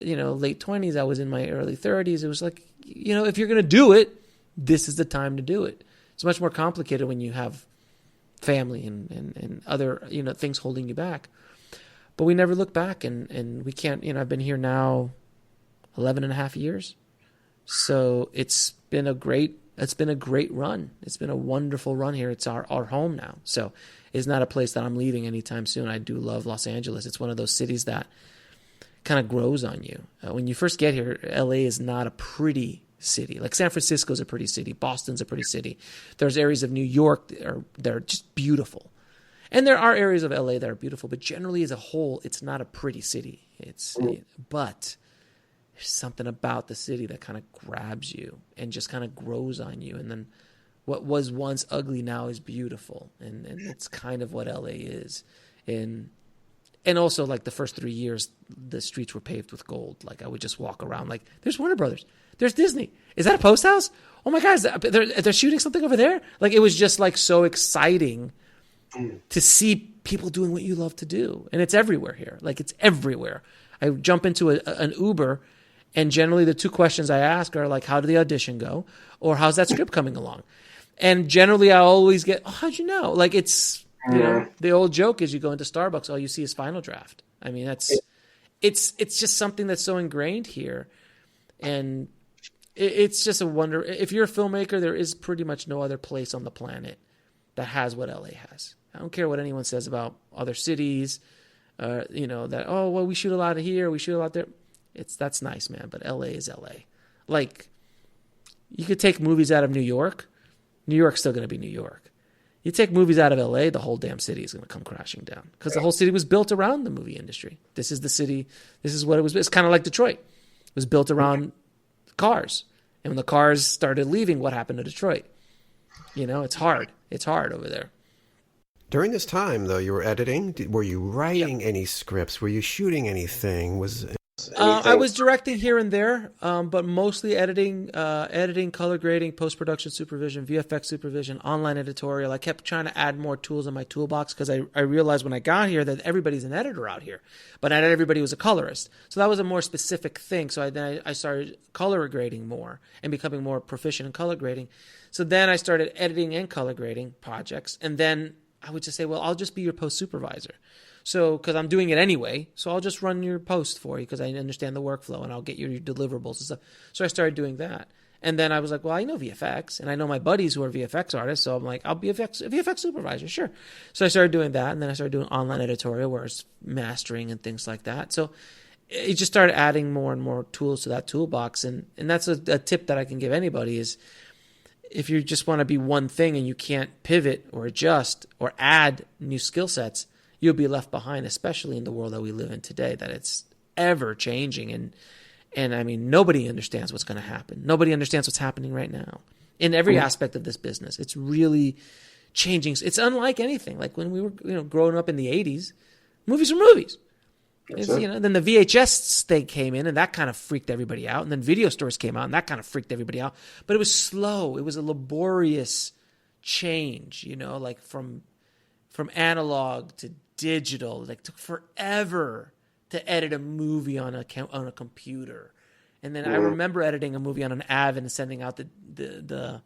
late 20s. I was in my early 30s. It was like, if you're going to do it, this is the time to do it. It's much more complicated when you have family and other, things holding you back. But we never look back, and we can't, I've been here now 11 and a half years. So it's been a great run. It's been a wonderful run here. It's our home now. So it's not a place that I'm leaving anytime soon. I do love Los Angeles. It's one of those cities that kind of grows on you. When you first get here, LA is not a pretty city. Like San Francisco's a pretty city. Boston's a pretty city. There's areas of New York that are just beautiful. And there are areas of LA that are beautiful, but generally as a whole, it's not a pretty city. But there's something about the city that kind of grabs you and just kind of grows on you. And then what was once ugly now is beautiful. And it's kind of what LA is. And also, like, the first 3 years, the streets were paved with gold. Like, I would just walk around like, there's Warner Brothers. There's Disney. Is that a post house? Oh, my God. They're shooting something over there? Like, it was just, like, so exciting to see people doing what you love to do. And it's everywhere here. Like, it's everywhere. I jump into an Uber, and generally the two questions I ask are, like, how did the audition go? Or how's that script coming along? And generally I always get, oh, how'd you know? Like, it's... the old joke is you go into Starbucks, all you see is Final Draft. I mean, it's just something that's so ingrained here. And it's just a wonder. If you're a filmmaker, there is pretty much no other place on the planet that has what LA has. I don't care what anyone says about other cities, that, oh, well, we shoot a lot here, we shoot a lot there. That's nice, man. But LA is LA. Like, you could take movies out of New York. New York's still going to be New York. You take movies out of LA, the whole damn city is going to come crashing down because the whole city was built around the movie industry. This is the city. This is what it was. It's kind of like Detroit. It was built around cars. And when the cars started leaving, what happened to Detroit? It's hard. It's hard over there. During this time, though, you were editing. Were you writing any scripts? Were you shooting anything? I was directing here and there, but mostly editing, color grading, post-production supervision, VFX supervision, online editorial. I kept trying to add more tools in my toolbox because I realized when I got here that everybody's an editor out here, but not everybody was a colorist. So that was a more specific thing. So I started color grading more and becoming more proficient in color grading. So then I started editing and color grading projects, and then I would just say, well, I'll just be your post supervisor. So, because I'm doing it anyway, so I'll just run your post for you because I understand the workflow and I'll get your deliverables and stuff. So I started doing that. And then I was like, well, I know VFX and I know my buddies who are VFX artists. So I'm like, I'll be a VFX supervisor. Sure. So I started doing that. And then I started doing online editorial where it's mastering and things like that. So it just started adding more and more tools to that toolbox. And that's a tip that I can give anybody is if you just want to be one thing and you can't pivot or adjust or add new skill sets, you'll be left behind, especially in the world that we live in today, that it's ever changing. And I mean, nobody understands what's going to happen. Nobody understands what's happening right now in every aspect of this business. It's really changing. It's unlike anything. Like when we were, growing up in the 80s, movies were movies. Then the VHS thing came in and that kind of freaked everybody out. And then video stores came out and that kind of freaked everybody out. But it was slow. It was a laborious change, like from analog to digital. Like took forever to edit a movie on a computer. And then I remember editing a movie on an Avid and sending out the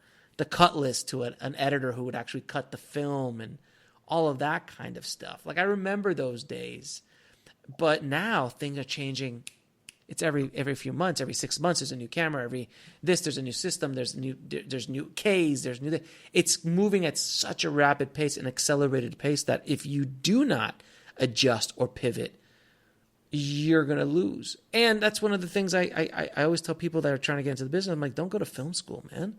cut list to an editor who would actually cut the film and all of that kind of stuff. Like I remember those days. But now things are changing. It's every few months, every 6 months, there's a new camera. There's a new system. There's new Ks. It's moving at such a rapid pace, an accelerated pace that if you do not adjust or pivot, you're gonna lose. And that's one of the things I always tell people that are trying to get into the business. I'm like, don't go to film school, man.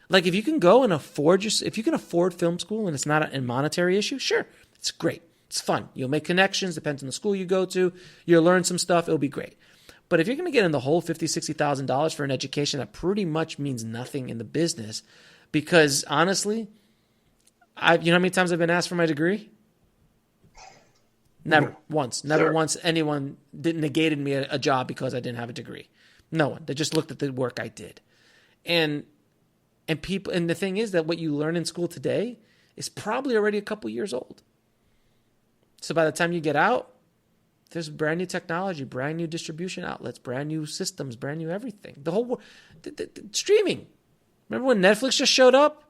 Like if you can go and afford film school and it's not a monetary issue, sure, it's great. It's fun. You'll make connections. Depends on the school you go to. You'll learn some stuff. It'll be great. But if you're going to get in the whole $50,000, $60,000 for an education that pretty much means nothing in the business, because honestly, you know how many times I've been asked for my degree? Never once. Never once anyone negated me a job because I didn't have a degree. No one. They just looked at the work I did. And people. And the thing is that what you learn in school today is probably already a couple years old. So by the time you get out, There's brand new technology, brand new distribution outlets, brand new systems, brand new everything. The whole streaming. Remember when Netflix just showed up?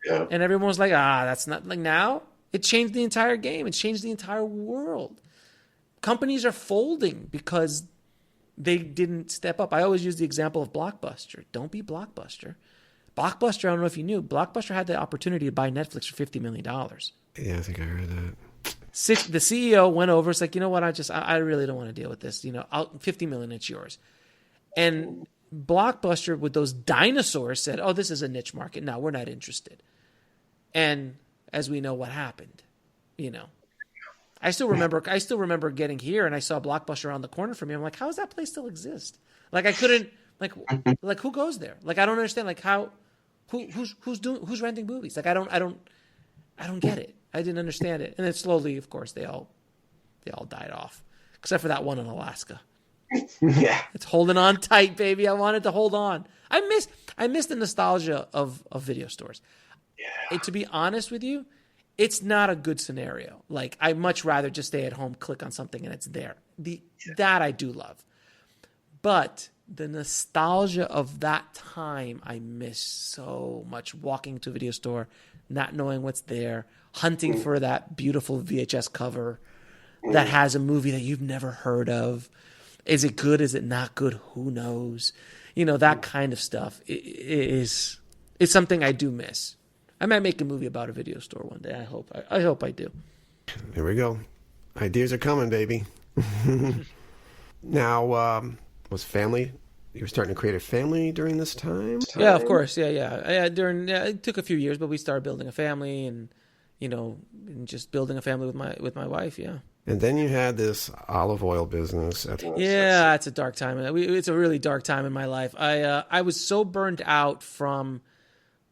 Yeah. And everyone was like, that's not like now. It changed the entire game. It changed the entire world. Companies are folding because they didn't step up. I always use the example of Blockbuster. Don't be Blockbuster. Blockbuster, I don't know if you knew, Blockbuster had the opportunity to buy Netflix for $50 million. Yeah, I think I heard that. The CEO went over. It's like, you know what? I really don't want to deal with this. $50 million, it's yours. And Blockbuster with those dinosaurs said, oh, this is a niche market. No, we're not interested. And as we know what happened, I still remember getting here and I saw Blockbuster around the corner from me. I'm like, how does that place still exist? Like I couldn't like who goes there? Like I don't understand like how who's renting movies? Like I don't get it. I didn't understand it. And then slowly, of course, they all died off. Except for that one in Alaska. Yeah. It's holding on tight, baby. I wanted to hold on. I miss the nostalgia of video stores. Yeah. And to be honest with you, it's not a good scenario. Like I'd much rather just stay at home, click on something and it's there. That I do love. But the nostalgia of that time, I miss so much. Walking to a video store, not knowing what's there, hunting for that beautiful VHS cover that has a movie that you've never heard of. Is it good? Is it not good? Who knows? That kind of stuff is something I do miss. I might make a movie about a video store one day. I hope I do. Here we go. Ideas are coming, baby. Now, was family? You were starting to create a family during this time? Yeah, of course. Yeah. It took a few years, but we started building a family, and and just building a family with my wife. Yeah. And then you had this olive oil business. Yeah, it's a dark time. It's a really dark time in my life. I was so burned out from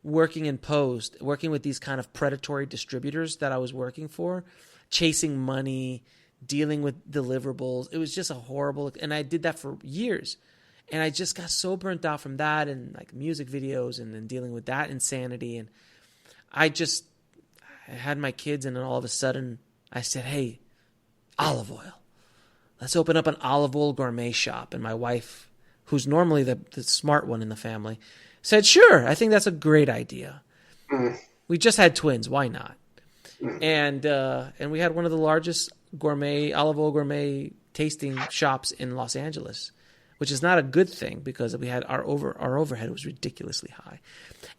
working in post, working with these kind of predatory distributors that I was working for, chasing money, dealing with deliverables. It was just a horrible, and I did that for years. And I just got so burnt out from that and like music videos and then dealing with that insanity. And I had my kids, and then all of a sudden I said, hey, olive oil. Let's open up an olive oil gourmet shop. And my wife, who's normally the smart one in the family, said, sure, I think that's a great idea. We just had twins. Why not? And we had one of the largest olive oil gourmet tasting shops in Los Angeles, which is not a good thing because we had our overhead was ridiculously high.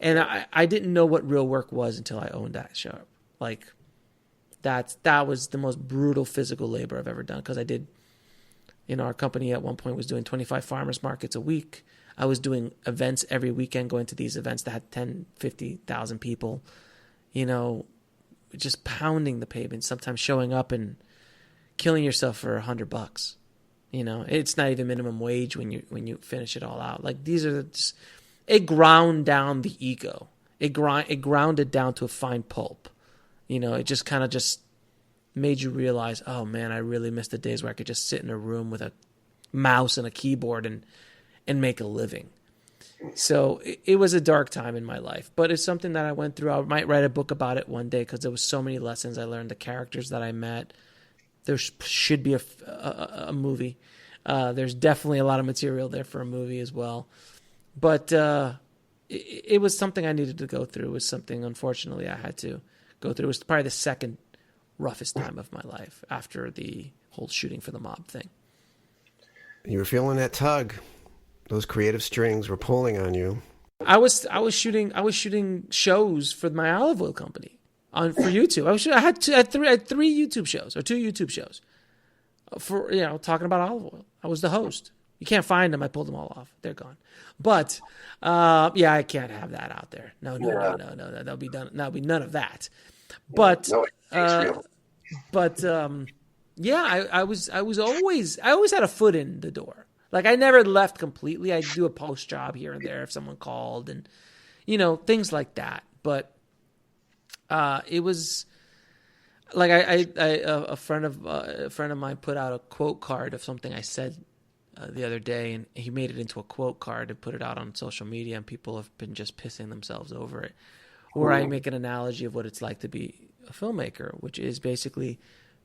And I didn't know what real work was until I owned that shop. Like that was the most brutal physical labor I've ever done, because I did, our company at one point was doing 25 farmers markets a week. I was doing events every weekend, going to these events that had 10, 50,000 people, just pounding the pavement, sometimes showing up and killing yourself for $100. It's not even minimum wage when you finish it all out. Like it ground down the ego. It grounded down to a fine pulp. It just kind of just made you realize, oh man, I really miss the days where I could just sit in a room with a mouse and a keyboard and make a living. So it was a dark time in my life, but it's something that I went through. I might write a book about it one day, because there was so many lessons I learned, the characters that I met. There should be a movie. There's definitely a lot of material there for a movie as well. But it was something I needed to go through. It was something, unfortunately, I had to go through. It was probably the second roughest time of my life after the whole shooting for the mob thing. You were feeling that tug. Those creative strings were pulling on you. I was shooting shows for my olive oil company for YouTube. I had three YouTube shows, or 2 YouTube shows for talking about olive oil. I was the host. You can't find them. I pulled them all off. They're gone. But I can't have that out there. No. That'll be done. That'll be none of that. But I always had a foot in the door. Like I never left completely. I'd do a post job here and there if someone called, and things like that. But it was like a friend of mine put out a quote card of something I said the other day, and he made it into a quote card and put it out on social media, and people have been just pissing themselves over it. Where I make an analogy of what it's like to be a filmmaker, which is basically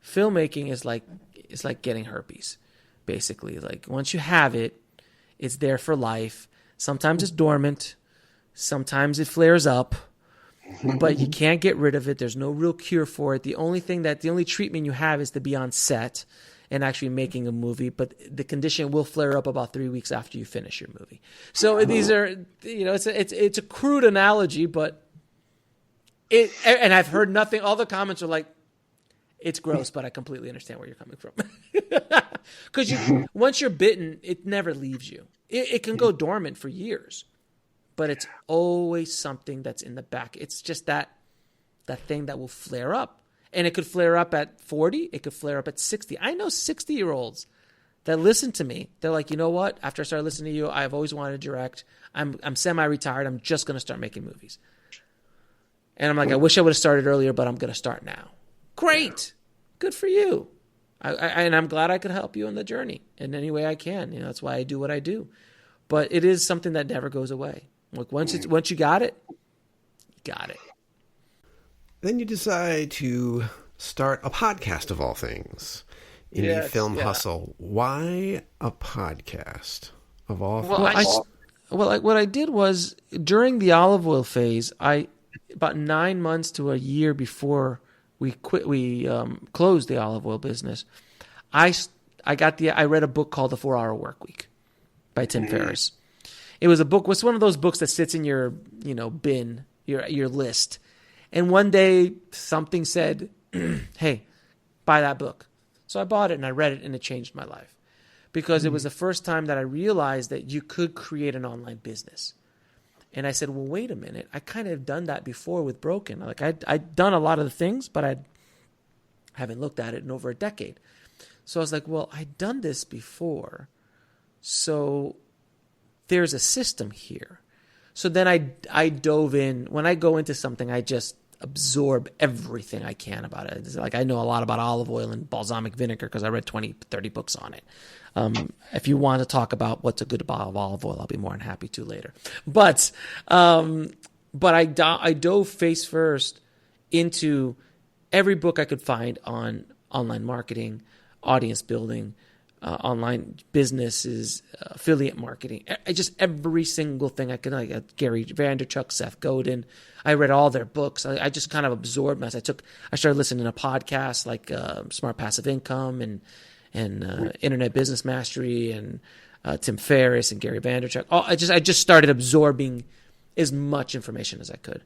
filmmaking is like it's like getting herpes, basically. Like once you have it, it's there for life. Sometimes it's dormant. Sometimes it flares up, but you can't get rid of it. There's no real cure for it. The only treatment you have is to be on set and actually making a movie, but the condition will flare up about 3 weeks after you finish your movie. So these are, it's a crude analogy, but and I've heard nothing. All the comments are like, it's gross, but I completely understand where you're coming from. Because once you're bitten, it never leaves you. It can go dormant for years, but it's always something that's in the back. It's just that thing that will flare up. And it could flare up at 40. It could flare up at 60. I know 60-year-olds that listen to me. They're like, you know what? After I started listening to you, I've always wanted to direct. I'm semi-retired. I'm just going to start making movies. And I'm like, I wish I would have started earlier, but I'm going to start now. Great. Good for you. And I'm glad I could help you on the journey in any way I can. That's why I do what I do. But it is something that never goes away. Like once you got it, you got it. Then you decide to start a podcast of all things. Indie Film Hustle. Why a podcast of all things? What I did was during the olive oil phase, about 9 months to a year before we closed the olive oil business, I read a book called The 4-Hour Workweek by Tim Ferriss. It was a book. It's one of those books that sits in your bin, your list. And one day something said, hey, buy that book. So I bought it and I read it and it changed my life because it was the first time that I realized that you could create an online business. And I said, well, wait a minute. I kind of done that before with Broken. Like I'd done a lot of the things, but I haven't looked at it in over a decade. So I was like, well, I'd done this before. So there's a system here. So then I dove in. When I go into something, I just absorb everything I can about it. It's like I know a lot about olive oil and balsamic vinegar because I read 20, 30 books on it. If you want to talk about what's a good bottle of olive oil, I'll be more than happy to later. But I dove face first into every book I could find on online marketing, audience building, online businesses, affiliate marketing. Just every single thing I could, like Gary Vaynerchuk, Seth Godin. I read all their books. I just kind of absorbed them. I started listening to podcasts like Smart Passive Income and Internet Business Mastery and Tim Ferriss and Gary Vaynerchuk. I just started absorbing as much information as I could.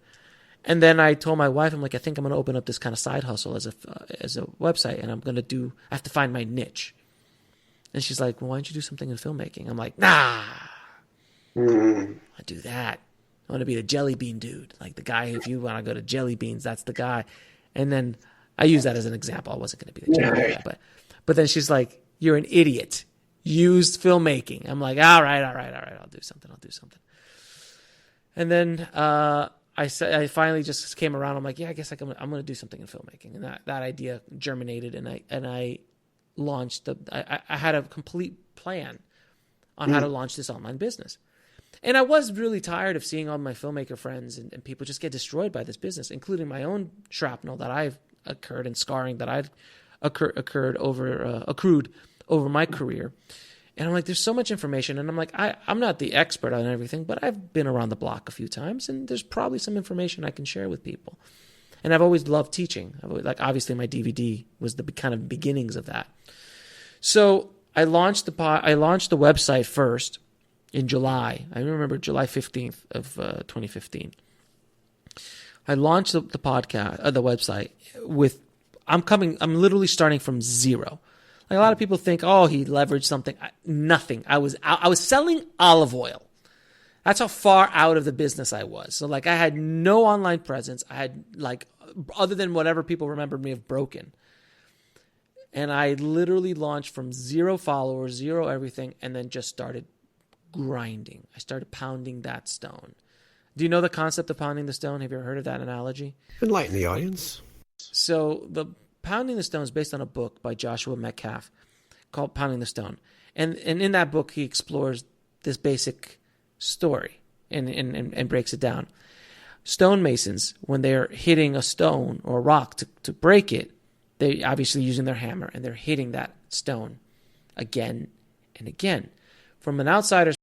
And then I told my wife, I'm like, I think I'm going to open up this kind of side hustle as a website, and I have to find my niche. And she's like, well, why don't you do something in filmmaking? I'm like, nah, I do that. I want to be the jelly bean dude. Like the guy, if you want to go to Jelly Beans, that's the guy. And then I use that as an example. I wasn't going to be the jelly bean guy. But then she's like, you're an idiot. Use filmmaking. I'm like, all right. I'll do something. And then I finally just came around. I'm like, yeah, I guess I'm going to do something in filmmaking. And that idea germinated, and I launched I had a complete plan on how to launch this online business. And I was really tired of seeing all my filmmaker friends and people just get destroyed by this business, including my own shrapnel that I've occurred and scarring that I've accrued over my career. And I'm like, there's so much information. And I'm like, I'm not the expert on everything, but I've been around the block a few times, and there's probably some information I can share with people. And I've always loved teaching. Obviously, my DVD was the kind of beginnings of that. So I launched the website first in July. I remember July 15th of 2015. I launched the podcast, the website with. I'm literally starting from zero. Like a lot of people think, oh, he leveraged something. Nothing. I was selling olive oil. That's how far out of the business I was. So like I had no online presence. I had like, other than whatever people remembered me of Broken. And I literally launched from 0 followers, 0 everything, and then just started grinding. I started pounding that stone. Do you know the concept of pounding the stone? Have you ever heard of that analogy? Enlighten the audience. So the Pounding the Stone is based on a book by Joshua Metcalf called Pounding the Stone. And in that book, he explores this basic story and breaks it down. Stonemasons, when they're hitting a stone or a rock to break it, they're obviously using their hammer and they're hitting that stone again and again. From an outsider's